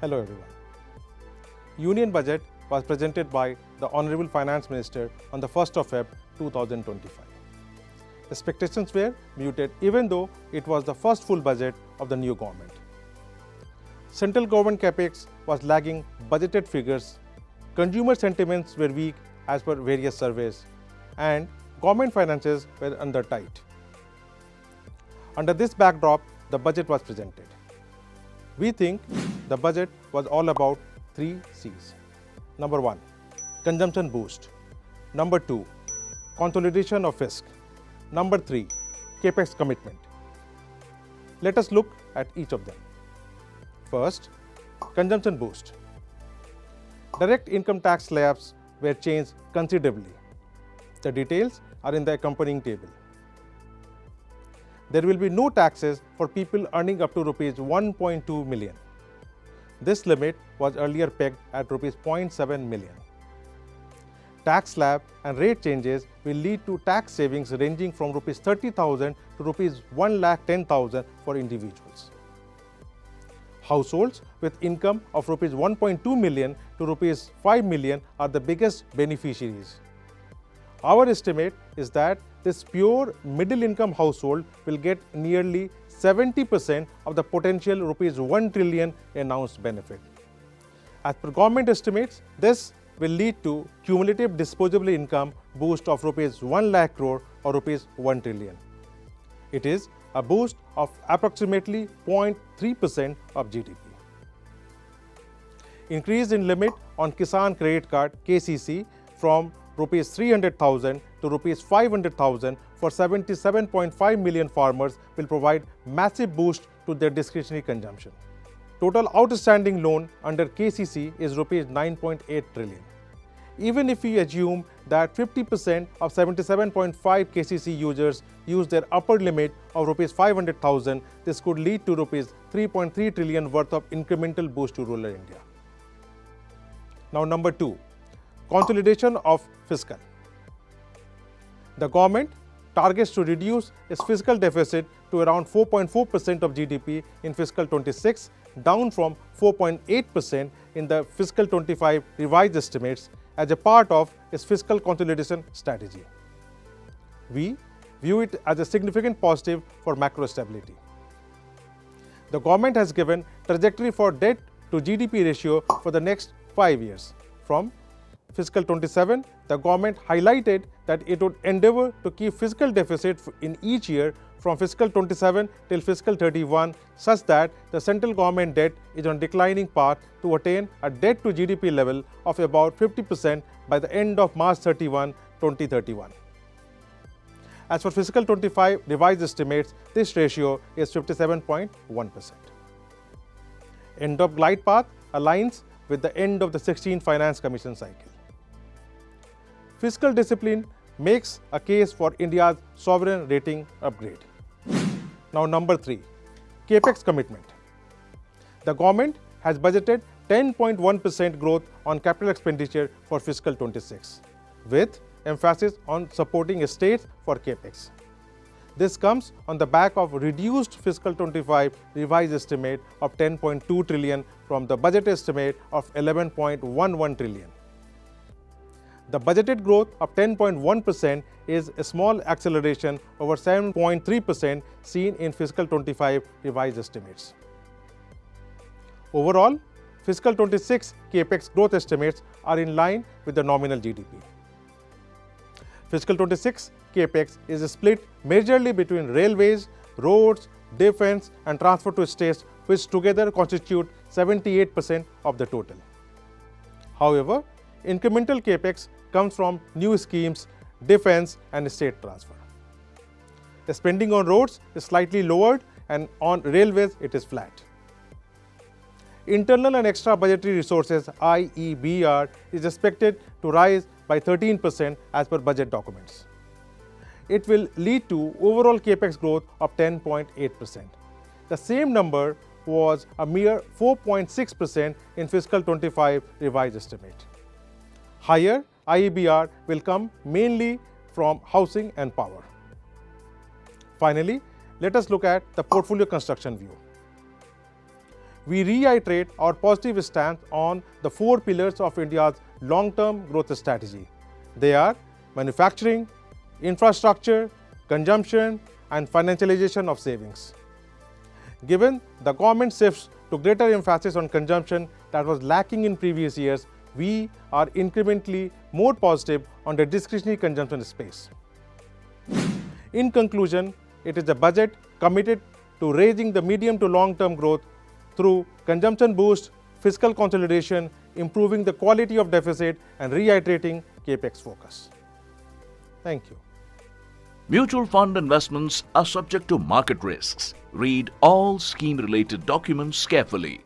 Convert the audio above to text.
Hello everyone. Union Budget was presented by the Honorable Finance Minister on the 1st of Feb 2025. Expectations were muted even though it was the first full budget of the new government. Central government capex was lagging budgeted figures, consumer sentiments were weak as per various surveys, and government finances were under tight. Under this backdrop, the budget was presented. We think the budget was all about 3 C's. Number 1, consumption boost. Number 2, consolidation of fisc. Number 3, capex commitment. Let us look at each of them. First, consumption boost. Direct income tax slabs were changed considerably. The details are in the accompanying table. There will be no taxes for people earning up to Rs 1.2 million. This limit was earlier pegged at Rs 0.7 million. Tax slab and rate changes will lead to tax savings ranging from Rs 30,000 to Rs 1,10,000 for individuals. Households with income of Rs 1.2 million to Rs 5 million are the biggest beneficiaries. Our estimate is that this pure middle income household will get nearly 70% of the potential Rs 1 trillion announced benefit. As per government estimates, this will lead to cumulative disposable income boost of Rs 1 lakh crore or Rs 1 trillion. It is a boost of approximately 0.3% of GDP. Increase in limit on Kisan Credit Card (KCC) from Rs 300,000 to Rs 500,000 for 77.5 million farmers will provide massive boost to their discretionary consumption. Total outstanding loan under KCC is Rs 9.8 trillion. Even if we assume that 50% of 77.5 KCC users use their upper limit of Rs 500,000, this could lead to Rs 3.3 trillion worth of incremental boost to rural India. Now, number 2, consolidation of fiscal. The government targets to reduce its fiscal deficit to around 4.4% of GDP in fiscal 26, down from 4.8% in the fiscal 25 revised estimates as a part of its fiscal consolidation strategy. We view it as a significant positive for macro stability. The government has given trajectory for debt to GDP ratio for the next 5 years. From fiscal 27, the government highlighted that it would endeavor to keep fiscal deficit in each year from fiscal 27 till fiscal 31 such that the central government debt is on declining path to attain a debt to GDP level of about 50% by the end of March 31, 2031. As for fiscal 25 revised estimates, this ratio is 57.1%. End of glide path aligns with the end of the 16th Finance Commission cycle. Fiscal discipline makes a case for India's sovereign rating upgrade. Now, number 3, capex commitment. The government has budgeted 10.1% growth on capital expenditure for fiscal 26, with emphasis on supporting states for capex. This comes on the back of reduced fiscal 25 revised estimate of 10.2 trillion from the budget estimate of 11.11 trillion. The budgeted growth of 10.1% is a small acceleration over 7.3% seen in fiscal 25 revised estimates. Overall, fiscal 26 capex growth estimates are in line with the nominal GDP. Fiscal 26 capex is split majorly between railways, roads, defence and transport to states, which together constitute 78% of the total. However, incremental capex comes from new schemes, defence and state transfer. The spending on roads is slightly lowered and on railways it is flat. Internal and extra budgetary resources (IEBR) is expected to rise by 13% as per budget documents. It will lead to overall capex growth of 10.8%. The same number was a mere 4.6% in fiscal 25 revised estimate. Higher IEBR will come mainly from housing and power. Finally, let us look at the portfolio construction view. we reiterate our positive stance on the 4 pillars of India's long-term growth strategy. They are manufacturing, infrastructure, consumption, and financialization of savings. Given the government shifts to greater emphasis on consumption that was lacking in previous years, we are incrementally more positive on the discretionary consumption space. In conclusion, it is a budget committed to raising the medium to long-term growth through consumption boost, fiscal consolidation, improving the quality of deficit, and reiterating capex focus. Thank you. Mutual fund investments are subject to market risks. Read all scheme-related documents carefully.